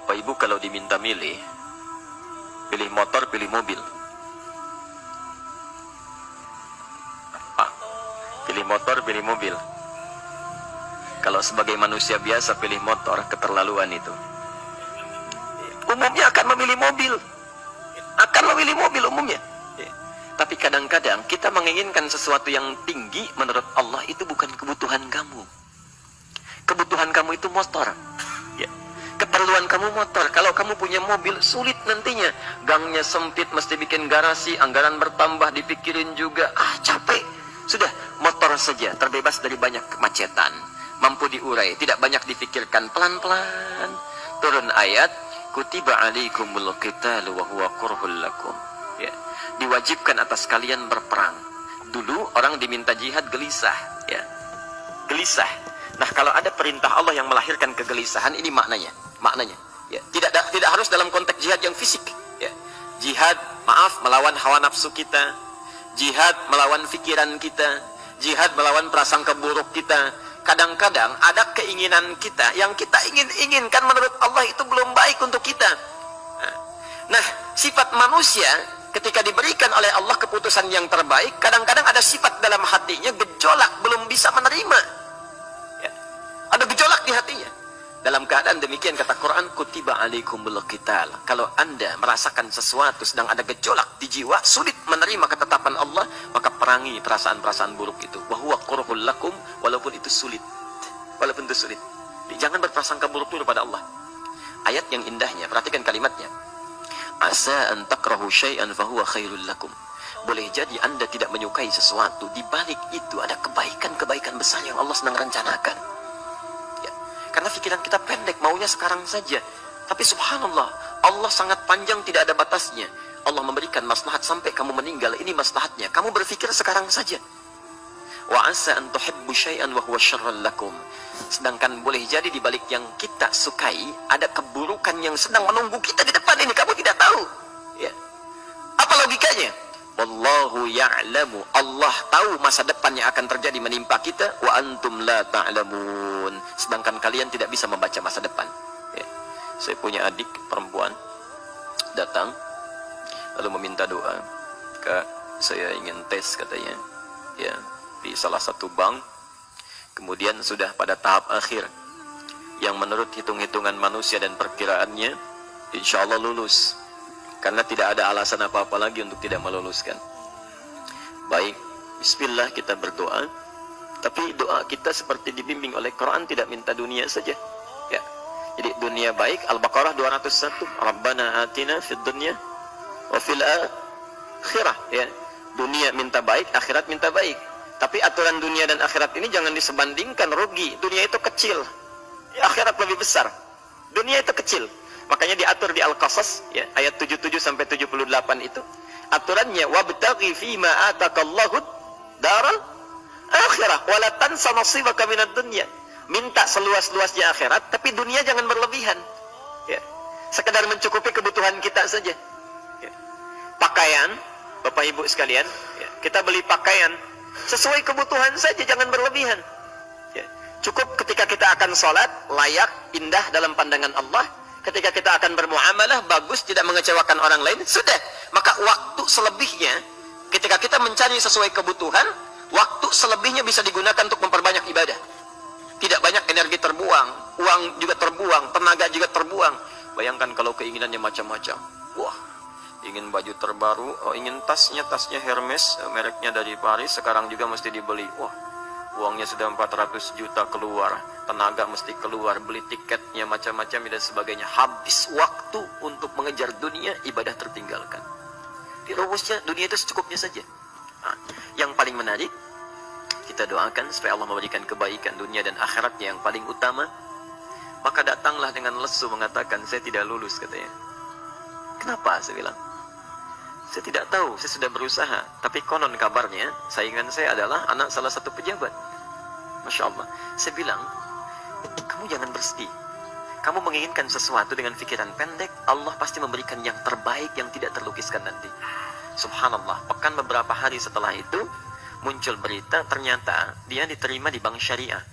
Bapak Ibu kalau diminta milih, pilih motor, pilih mobil. Pilih motor, pilih mobil. Kalau sebagai manusia biasa pilih motor, keterlaluan itu. Umumnya akan memilih mobil. Akan memilih mobil umumnya. Tapi kadang-kadang kita menginginkan sesuatu yang tinggi, menurut Allah itu bukan kebutuhan kamu. Kebutuhan kamu itu motor. Ya. Keperluan kamu motor. Kalau kamu punya mobil, sulit nantinya. Gangnya sempit, mesti bikin garasi, anggaran bertambah, dipikirin juga. Capek. Sudah, motor saja, terbebas dari banyak kemacetan. Mampu diurai, tidak banyak difikirkan. Pelan-pelan. Turun ayat, kutiba alaikumul qitalu wa huwa kurhul lakum. Ya. Diwajibkan atas kalian berperang. Dulu orang diminta jihad gelisah, ya. Gelisah. Nah, kalau ada perintah Allah yang melahirkan kegelisahan, ini maknanya. Ya. Tidak harus dalam konteks jihad yang fisik, ya. Jihad, maaf, melawan hawa nafsu kita. Jihad melawan pikiran kita. Jihad melawan prasangka buruk kita. Kadang-kadang ada keinginan kita yang kita inginkan menurut Allah itu belum baik untuk kita. Nah, sifat manusia ketika diberikan oleh Allah keputusan yang terbaik, kadang-kadang ada sifat dalam hatinya gejolak, belum bisa menerima. Ya. Ada gejolak di hatinya. Dalam keadaan demikian kata Quran, kutiba alaikumul qital. Kalau Anda merasakan sesuatu sedang ada gejolak di jiwa, sulit menerima ketetapan Allah, maka perangi perasaan-perasaan buruk itu. Wa huwa kurhul lakum, walaupun itu sulit. Walaupun itu sulit. Jangan berprasangka buruk dulu pada Allah. Ayat yang indahnya, perhatikan kalimatnya. Asa an takrahu syai'an fahuwa khairul lakum. Boleh jadi Anda tidak menyukai sesuatu, di balik itu ada kebaikan-kebaikan besar yang Allah sedang rencanakan. Ya. Karena pikiran kita pendek, maunya sekarang saja. Tapi subhanallah, Allah sangat panjang, tidak ada batasnya. Allah memberikan maslahat sampai kamu meninggal, ini maslahatnya. Kamu berpikir sekarang saja. Wa asa an tuhibbu syai'an wa huwa syarrul lakum. Sedangkan boleh jadi di balik yang kita sukai ada keburukan yang sedang menunggu kita di depan ini, kamu tidak tahu. Ya. Apa logikanya? Wallahu ya'lamu. Allah tahu masa depan yang akan terjadi menimpa kita, wa antum la ta'lamun. Sedangkan kalian tidak bisa membaca masa depan. Ya. Saya punya adik perempuan datang lalu meminta doa. Kak, saya ingin tes katanya. Ya, di salah satu bank. Kemudian sudah pada tahap akhir yang menurut hitung-hitungan manusia dan perkiraannya insya Allah lulus, karena tidak ada alasan apa-apa lagi untuk tidak meluluskan. Baik, bismillah, kita berdoa. Tapi doa kita seperti dibimbing oleh Quran, tidak minta dunia saja, ya. Jadi dunia baik, Al-Baqarah 201, Rabbana atina fid dunya wa fil akhirah, ya. Dunia minta baik, akhirat minta baik. Tapi aturan dunia dan akhirat ini jangan disebandingkan, rugi. Dunia itu kecil, akhirat lebih besar. Dunia itu kecil. Makanya diatur di Al-Qasas, ya, ayat 77 sampai 78 itu. Aturannya wabtaghi fima atakallahu daral akhirah wa la tansa nasibaka minad dunya. Minta seluas-luasnya akhirat, tapi dunia jangan berlebihan. Ya. Sekedar mencukupi kebutuhan kita saja. Ya. Pakaian, Bapak Ibu sekalian, ya, kita beli pakaian sesuai kebutuhan saja, jangan berlebihan. Ya. Cukup ketika kita akan sholat, layak, indah dalam pandangan Allah. Ketika kita akan bermuamalah, bagus, tidak mengecewakan orang lain, sudah. Maka waktu selebihnya, ketika kita mencari sesuai kebutuhan, waktu selebihnya bisa digunakan untuk memperbanyak ibadah. Tidak banyak energi terbuang, uang juga terbuang, tenaga juga terbuang. Bayangkan kalau keinginannya macam-macam. Wah, ingin baju terbaru, ingin tasnya Hermes, mereknya dari Paris, sekarang juga mesti dibeli. Wah, uangnya sudah 400 juta keluar, tenaga mesti keluar, beli tiketnya macam-macam dan sebagainya. Habis waktu untuk mengejar dunia, ibadah tertinggalkan. Rumusnya dunia itu secukupnya saja. Nah, yang paling menarik, kita doakan supaya Allah memberikan kebaikan dunia dan akhiratnya yang paling utama. Maka datanglah dengan lesu mengatakan, saya tidak lulus katanya. Kenapa? Saya bilang, saya tidak tahu, saya sudah berusaha. Tapi konon kabarnya, saingan saya adalah anak salah satu pejabat. Masya Allah. Saya bilang, kamu jangan bersedih. Kamu menginginkan sesuatu dengan pikiran pendek, Allah pasti memberikan yang terbaik yang tidak terlukiskan nanti. Subhanallah. Pekan beberapa hari setelah itu, muncul berita, ternyata dia diterima di bank syariah.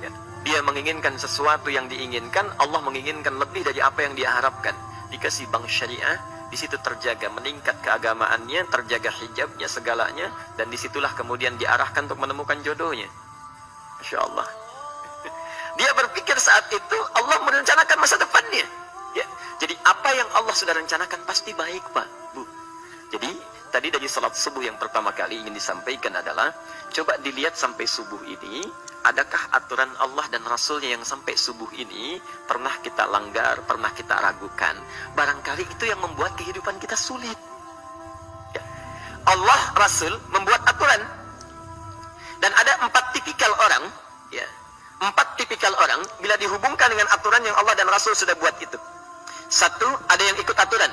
Ya, Dia menginginkan sesuatu yang diinginkan, Allah menginginkan lebih dari apa yang dia harapkan. Dikasih bank syariah, di situ terjaga, meningkat keagamaannya, terjaga hijabnya, segalanya, dan disitulah kemudian diarahkan untuk menemukan jodohnya. Masya Allah. Dia berpikir saat itu Allah merencanakan masa depannya. Ya. Jadi apa yang Allah sudah rencanakan pasti baik, Pak, Bu. Jadi tadi dari salat subuh yang pertama kali ingin disampaikan adalah, coba dilihat sampai subuh ini, adakah aturan Allah dan Rasulnya yang sampai subuh ini pernah kita langgar, pernah kita ragukan. Barangkali itu yang membuat kehidupan kita sulit. Ya. Allah, Rasul membuat aturan. Dan ada 4 tipikal orang, ya, 4 tipikal orang bila dihubungkan dengan aturan yang Allah dan Rasul sudah buat itu. 1, ada yang ikut aturan.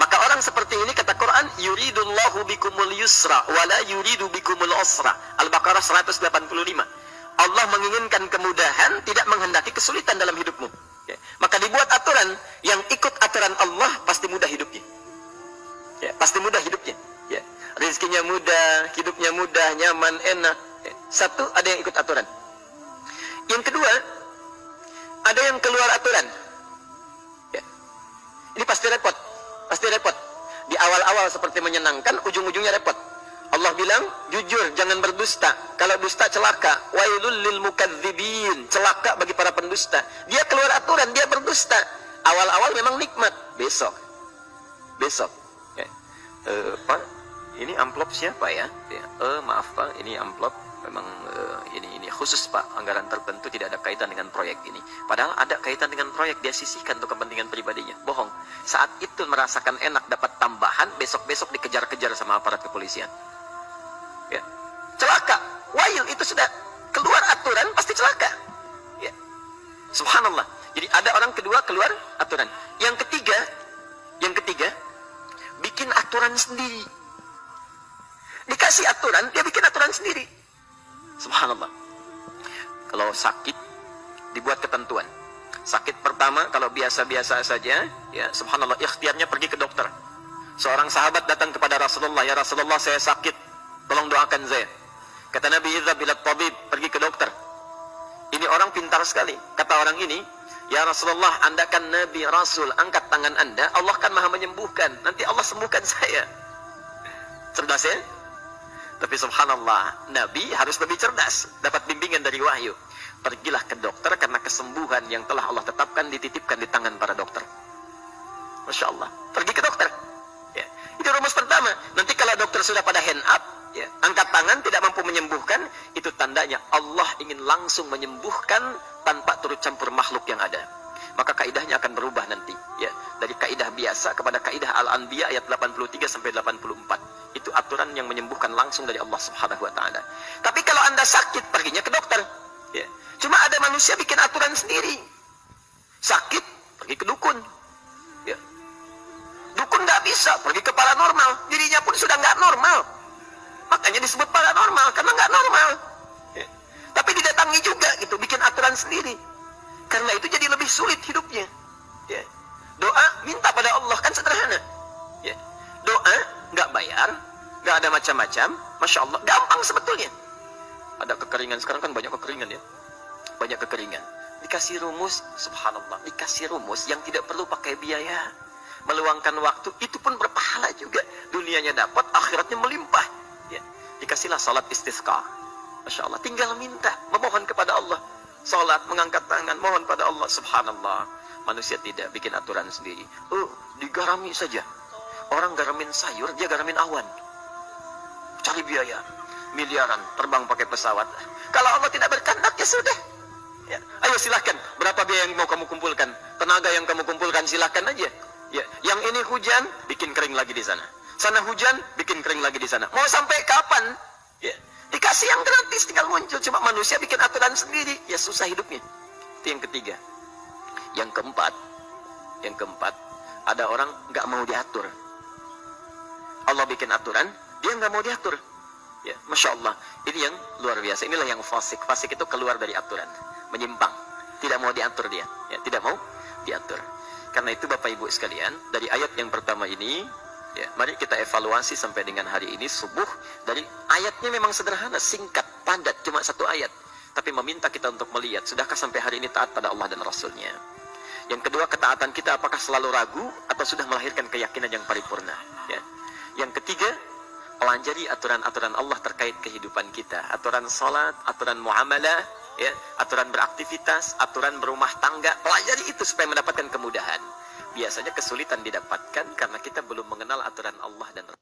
Maka orang seperti ini kata Quran, yuridullahu bikumul yusra wala yuridu bikumul usra. Al-Baqarah 185. Allah menginginkan kemudahan, tidak menghendaki kesulitan dalam hidupmu. Ya. Maka dibuat aturan, yang ikut aturan Allah pasti mudah hidupnya. Ya, pasti mudah hidupnya. Ya. Rezekinya mudah, hidupnya mudah, nyaman, enak. Ya. 1, ada yang ikut aturan. Yang kedua, ada yang keluar aturan. Ya. Ini pasti repot. Pasti repot. Di awal-awal seperti menyenangkan, ujung-ujungnya repot. Allah bilang, jujur, jangan berdusta. Kalau dusta celaka. Wailul lil mukadzibin. Celaka bagi para pendusta. Dia keluar aturan, dia berdusta. Awal-awal memang nikmat. Besok. Ya. Pak, ini amplop siapa ya? Ya. Maaf Pak, ini amplop memang ini khusus Pak, anggaran tertentu, tidak ada kaitan dengan proyek ini. Padahal ada kaitan dengan proyek, dia sisihkan untuk kepentingan pribadinya. Bohong. Saat itu merasakan enak dapat tambahan, besok-besok dikejar-kejar sama aparat kepolisian. Ya. Celaka. Wail, itu sudah keluar aturan pasti celaka. Ya. Subhanallah. Jadi ada orang kedua keluar aturan. Yang ketiga bikin aturan sendiri. Dikasih aturan, dia bikin aturan sendiri. Subhanallah. Kalau sakit, dibuat ketentuan. Sakit pertama, kalau biasa-biasa saja, ya subhanallah, ikhtiarnya pergi ke dokter. Seorang sahabat datang kepada Rasulullah, ya Rasulullah, saya sakit, tolong doakan saya. Kata Nabi, idhab ila tabib, pergi ke dokter. Ini orang pintar sekali. Kata orang ini, ya Rasulullah, Anda kan Nabi Rasul, angkat tangan Anda, Allah kan maha menyembuhkan, nanti Allah sembuhkan saya. Cerdas ya? Tapi subhanallah, Nabi harus lebih cerdas, dapat bimbingan dari wahyu. Pergilah ke dokter karena kesembuhan yang telah Allah tetapkan dititipkan di tangan para dokter. Masya Allah, pergi ke dokter. Ya. Itu rumus pertama. Nanti kalau dokter sudah pada hand up, ya, angkat tangan tidak mampu menyembuhkan, itu tandanya Allah ingin langsung menyembuhkan tanpa turut campur makhluk yang ada. Maka kaidahnya akan berubah nanti, ya, dari kaidah biasa kepada kaidah Al-Anbiya ayat 83 sampai 84. Itu aturan yang menyembuhkan langsung dari Allah Subhanahu wa taala. Tapi kalau Anda sakit, perginya ke dokter. Ya. Cuma ada manusia bikin aturan sendiri. Sakit, pergi ke dukun. Ya. Dukun nggak bisa, pergi ke paranormal. Dirinya pun sudah nggak normal. Makanya disebut paranormal, karena nggak normal. Ya. Tapi didatangi juga, gitu, bikin aturan sendiri. Karena itu jadi lebih sulit hidupnya. Ya. Doa, minta pada Allah, kan sederhana. Ya. Doa, nggak bayar, nggak ada macam-macam, Masya Allah, gampang sebetulnya. Ada kekeringan, sekarang kan banyak kekeringan ya. Banyak kekeringan. Dikasih rumus, subhanallah, dikasih rumus yang tidak perlu pakai biaya. Meluangkan waktu, itu pun berpahala juga. Dunianya dapat, akhiratnya melimpah. Ya. Dikasihlah salat istisqa. Masya Allah, tinggal minta, memohon kepada Allah. Salat, mengangkat tangan, mohon pada Allah, subhanallah. Manusia tidak bikin aturan sendiri. Digarami saja. Orang garamin sayur, dia garamin awan. Cari biaya, miliaran, terbang pakai pesawat. Kalau Allah tidak berkehendak, ya sudah. Ya. Ayo silahkan, berapa biaya yang mau kamu kumpulkan? Tenaga yang kamu kumpulkan, silahkan aja. Ya. Yang ini hujan, bikin kering lagi di sana. Sana hujan, bikin kering lagi di sana. Mau sampai kapan? Ya. Dikasih yang gratis, tinggal muncul. Cuma manusia bikin aturan sendiri, ya susah hidupnya. Itu yang ketiga. Yang keempat, ada orang nggak mau diatur. Allah bikin aturan, dia nggak mau diatur. Ya, Masya Allah, ini yang luar biasa. Inilah yang fasik. Fasik itu keluar dari aturan, menyimpang, tidak mau diatur dia. Ya, tidak mau diatur. Karena itu Bapak Ibu sekalian, dari ayat yang pertama ini, ya, mari kita evaluasi sampai dengan hari ini subuh. Dari ayatnya memang sederhana, singkat, padat, cuma satu ayat. tapi meminta kita untuk melihat, sudahkah sampai hari ini taat pada Allah dan Rasulnya. Yang kedua, ketaatan kita apakah selalu ragu atau sudah melahirkan keyakinan yang paripurna. Ya. Yang ketiga, pelajari aturan-aturan Allah terkait kehidupan kita. Aturan salat, aturan muamalah, ya, aturan beraktivitas, aturan berumah tangga. Pelajari itu supaya mendapatkan kemudahan. Biasanya kesulitan didapatkan karena kita belum mengenal aturan Allah dan Rasulnya.